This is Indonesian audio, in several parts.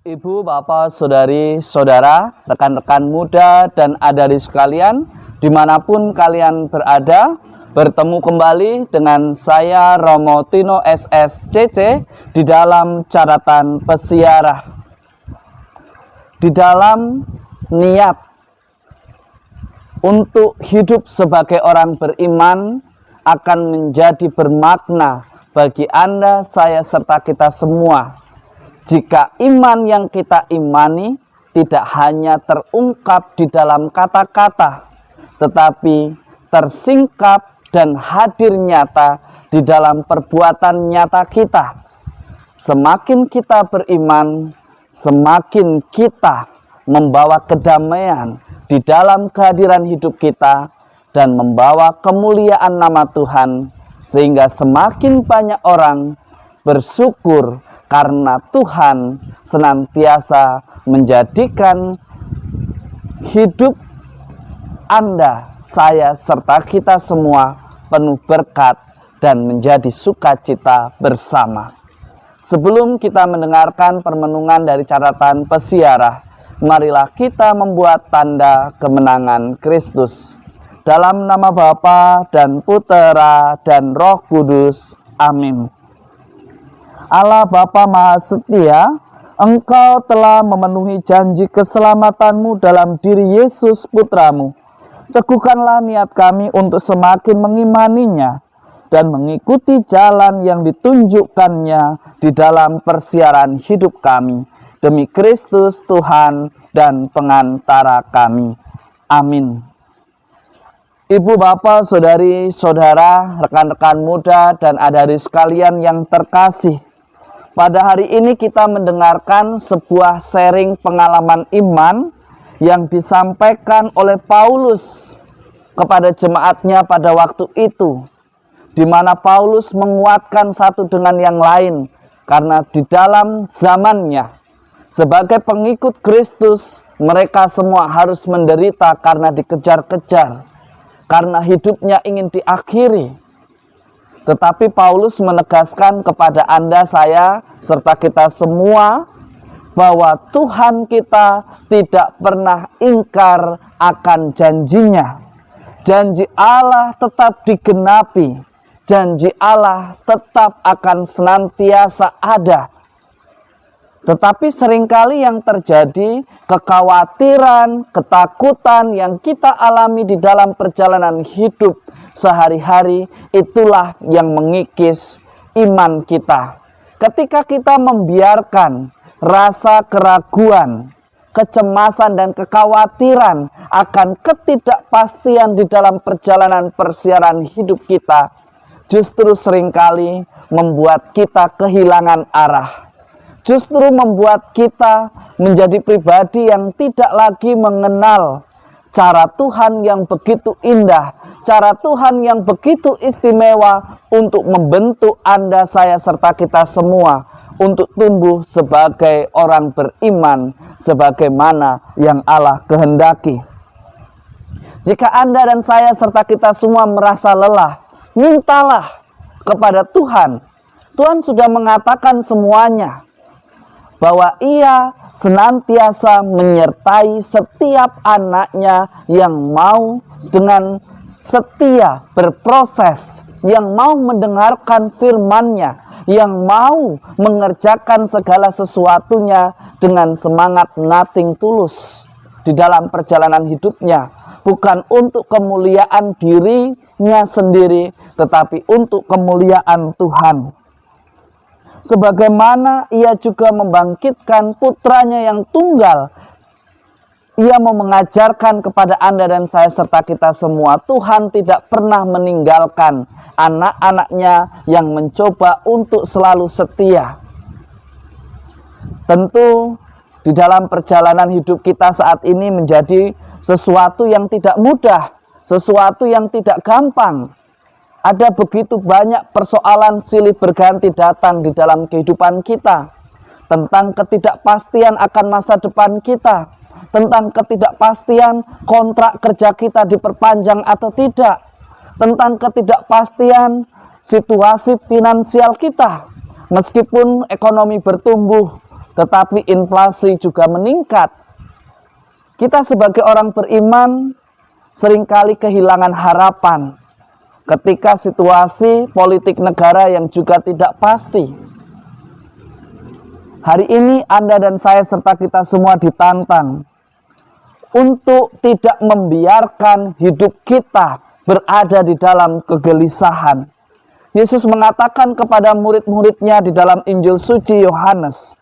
Ibu, Bapak, Saudari, Saudara, rekan-rekan muda dan adik sekalian, dimanapun kalian berada, bertemu kembali dengan saya Romo Tino SSCC di dalam catatan pesiarah. Di dalam niat untuk hidup sebagai orang beriman akan menjadi bermakna bagi Anda, saya, serta kita semua. Jika iman yang kita imani tidak hanya terungkap di dalam kata-kata, tetapi tersingkap dan hadir nyata di dalam perbuatan nyata kita. Semakin kita beriman, semakin kita membawa kedamaian di dalam kehadiran hidup kita dan membawa kemuliaan nama Tuhan, sehingga semakin banyak orang bersyukur karena Tuhan senantiasa menjadikan hidup Anda, saya, serta kita semua penuh berkat dan menjadi sukacita bersama. Sebelum kita mendengarkan permenungan dari catatan pesiarah, marilah kita membuat tanda kemenangan Kristus. Dalam nama Bapa dan Putera dan Roh Kudus. Amin. Allah Bapa Maha Setia, Engkau telah memenuhi janji keselamatanmu dalam diri Yesus Putramu. Teguhkanlah niat kami untuk semakin mengimaninya dan mengikuti jalan yang ditunjukkannya di dalam persiaran hidup kami. Demi Kristus Tuhan dan pengantara kami. Amin. Ibu, Bapak, Saudari, Saudara, rekan-rekan muda dan adik-adik sekalian yang terkasih, pada hari ini kita mendengarkan sebuah sharing pengalaman iman yang disampaikan oleh Paulus kepada jemaatnya pada waktu itu, di mana Paulus menguatkan satu dengan yang lain, karena di dalam zamannya sebagai pengikut Kristus mereka semua harus menderita karena dikejar-kejar, karena hidupnya ingin diakhiri. Tetapi Paulus menegaskan kepada Anda, saya, serta kita semua, bahwa Tuhan kita tidak pernah ingkar akan janjinya. Janji Allah tetap digenapi. Janji Allah tetap akan senantiasa ada. Tetapi seringkali yang terjadi, kekhawatiran, ketakutan yang kita alami di dalam perjalanan hidup sehari-hari, itulah yang mengikis iman kita. Ketika kita membiarkan rasa keraguan, kecemasan dan kekhawatiran akan ketidakpastian di dalam perjalanan persiaran hidup kita, justru seringkali membuat kita kehilangan arah. Justru membuat kita menjadi pribadi yang tidak lagi mengenal cara Tuhan yang begitu indah, cara Tuhan yang begitu istimewa untuk membentuk Anda, saya, serta kita semua untuk tumbuh sebagai orang beriman sebagaimana yang Allah kehendaki. Jika Anda dan saya serta kita semua merasa lelah, mintalah kepada Tuhan. Tuhan sudah mengatakan semuanya, bahwa Ia senantiasa menyertai setiap anaknya yang mau dengan setia berproses, yang mau mendengarkan firman-Nya, yang mau mengerjakan segala sesuatunya dengan semangat nothing tulus di dalam perjalanan hidupnya, bukan untuk kemuliaan dirinya sendiri, tetapi untuk kemuliaan Tuhan. Sebagaimana Ia juga membangkitkan putranya yang tunggal, Ia mau mengajarkan kepada Anda dan saya serta kita semua, Tuhan tidak pernah meninggalkan anak-anaknya yang mencoba untuk selalu setia. Tentu di dalam perjalanan hidup kita saat ini menjadi sesuatu yang tidak mudah, sesuatu yang tidak gampang. Ada begitu banyak persoalan silih berganti datang di dalam kehidupan kita. Tentang ketidakpastian akan masa depan kita. Tentang ketidakpastian kontrak kerja kita diperpanjang atau tidak. Tentang ketidakpastian situasi finansial kita. Meskipun ekonomi bertumbuh, tetapi inflasi juga meningkat. Kita sebagai orang beriman seringkali kehilangan harapan ketika situasi politik negara yang juga tidak pasti. Hari ini Anda dan saya serta kita semua ditantang untuk tidak membiarkan hidup kita berada di dalam kegelisahan. Yesus mengatakan kepada murid-muridnya di dalam Injil suci Yohanes,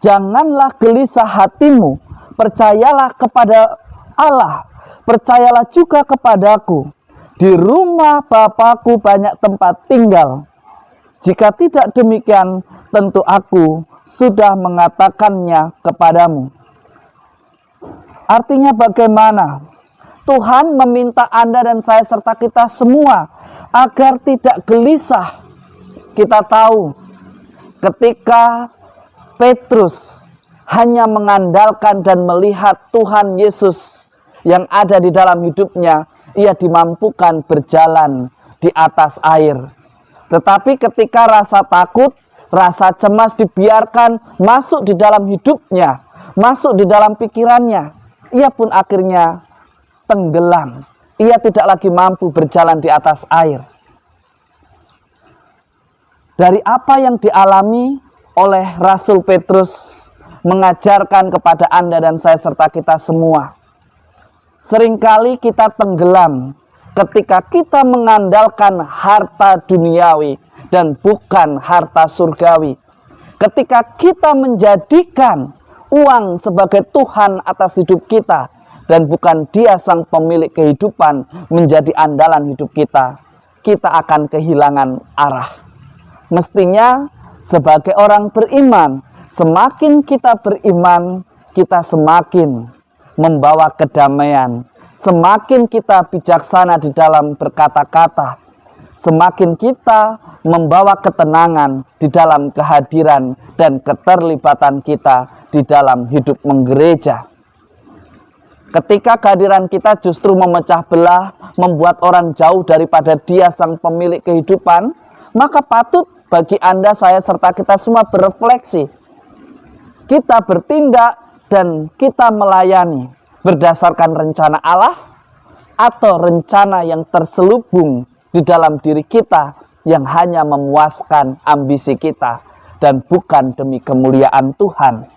"Janganlah gelisah hatimu, percayalah kepada Allah, percayalah juga kepadaku. Di rumah Bapakku banyak tempat tinggal. Jika tidak demikian, tentu aku sudah mengatakannya kepadamu." Artinya bagaimana? Tuhan meminta Anda dan saya serta kita semua agar tidak gelisah. Kita tahu ketika Petrus hanya mengandalkan dan melihat Tuhan Yesus yang ada di dalam hidupnya, ia dimampukan berjalan di atas air. Tetapi ketika rasa takut, rasa cemas dibiarkan masuk di dalam hidupnya, masuk di dalam pikirannya, ia pun akhirnya tenggelam. Ia tidak lagi mampu berjalan di atas air. Dari apa yang dialami oleh Rasul Petrus mengajarkan kepada Anda dan saya serta kita semua. Seringkali kita tenggelam ketika kita mengandalkan harta duniawi dan bukan harta surgawi. Ketika kita menjadikan uang sebagai Tuhan atas hidup kita dan bukan Dia sang pemilik kehidupan menjadi andalan hidup kita, kita akan kehilangan arah. Mestinya sebagai orang beriman, semakin kita beriman, kita semakin membawa kedamaian. Semakin kita bijaksana di dalam berkata-kata, semakin kita membawa ketenangan di dalam kehadiran dan keterlibatan kita di dalam hidup menggereja. Ketika kehadiran kita justru memecah belah, membuat orang jauh daripada Dia sang pemilik kehidupan, maka patut bagi Anda, saya, serta kita semua berefleksi. Kita bertindak dan kita melayani berdasarkan rencana Allah atau rencana yang terselubung di dalam diri kita yang hanya memuaskan ambisi kita dan bukan demi kemuliaan Tuhan.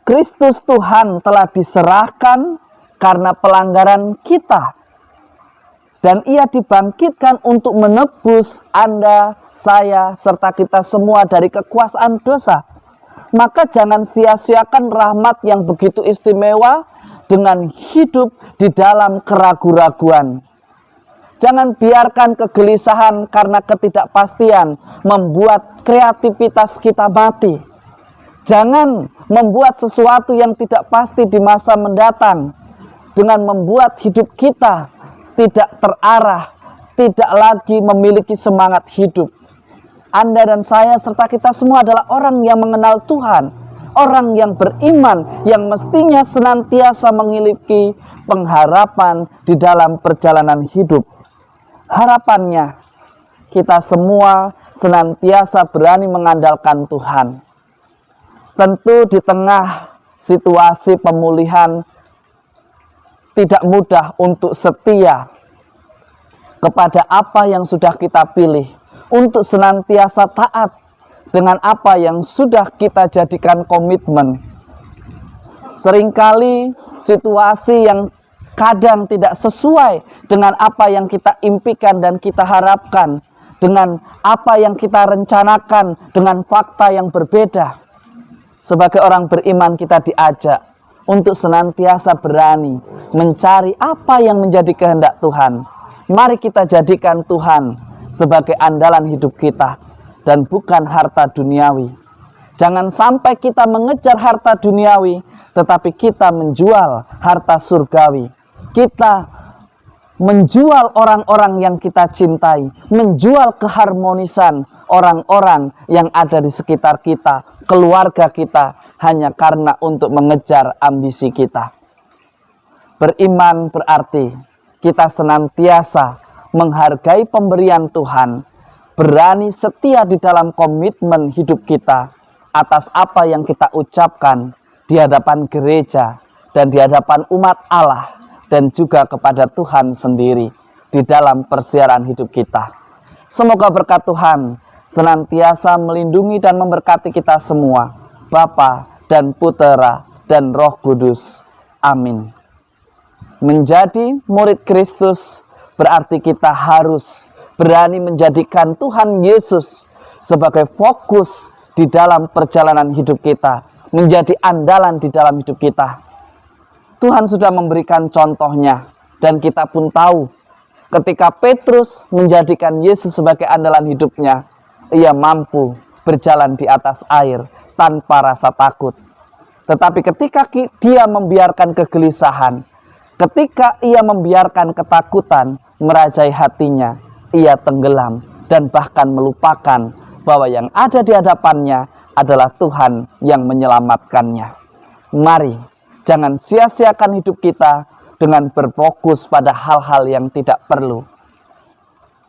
Kristus Tuhan telah diserahkan karena pelanggaran kita. Dan Ia dibangkitkan untuk menebus Anda, saya, serta kita semua dari kekuasaan dosa. Maka jangan sia-siakan rahmat yang begitu istimewa dengan hidup di dalam keraguan-raguan. Jangan biarkan kegelisahan karena ketidakpastian membuat kreativitas kita mati. Jangan membuat sesuatu yang tidak pasti di masa mendatang dengan membuat hidup kita tidak terarah, tidak lagi memiliki semangat hidup. Anda dan saya serta kita semua adalah orang yang mengenal Tuhan, orang yang beriman, yang mestinya senantiasa memiliki pengharapan di dalam perjalanan hidup. Harapannya, kita semua senantiasa berani mengandalkan Tuhan. Tentu di tengah situasi pemulihan tidak mudah untuk setia kepada apa yang sudah kita pilih, untuk senantiasa taat dengan apa yang sudah kita jadikan komitmen. Seringkali situasi yang kadang tidak sesuai dengan apa yang kita impikan dan kita harapkan, dengan apa yang kita rencanakan, dengan fakta yang berbeda. Sebagai orang beriman kita diajak untuk senantiasa berani mencari apa yang menjadi kehendak Tuhan. Mari kita jadikan Tuhan sebagai andalan hidup kita dan bukan harta duniawi. Jangan sampai kita mengejar harta duniawi, tetapi kita menjual harta surgawi. Kita menjual orang-orang yang kita cintai, menjual keharmonisan orang-orang yang ada di sekitar kita, keluarga kita, hanya karena untuk mengejar ambisi kita. Beriman berarti kita senantiasa menghargai pemberian Tuhan, berani setia di dalam komitmen hidup kita atas apa yang kita ucapkan di hadapan gereja dan di hadapan umat Allah dan juga kepada Tuhan sendiri di dalam persiaran hidup kita. Semoga berkat Tuhan senantiasa melindungi dan memberkati kita semua, Bapa dan Putera dan Roh Kudus. Amin. Menjadi murid Kristus berarti kita harus berani menjadikan Tuhan Yesus sebagai fokus di dalam perjalanan hidup kita, menjadi andalan di dalam hidup kita. Tuhan sudah memberikan contohnya, dan kita pun tahu ketika Petrus menjadikan Yesus sebagai andalan hidupnya, ia mampu berjalan di atas air tanpa rasa takut. Tetapi ketika dia membiarkan kegelisahan, ketika ia membiarkan ketakutan merajai hatinya, ia tenggelam dan bahkan melupakan bahwa yang ada di hadapannya adalah Tuhan yang menyelamatkannya. Mari, jangan sia-siakan hidup kita dengan berfokus pada hal-hal yang tidak perlu.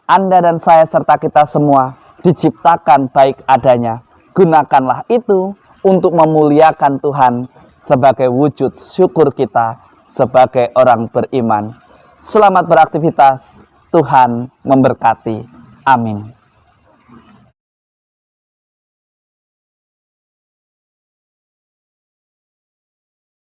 Anda dan saya serta kita semua diciptakan baik adanya. Gunakanlah itu untuk memuliakan Tuhan sebagai wujud syukur kita sebagai orang beriman. Selamat beraktivitas, Tuhan memberkati. Amin.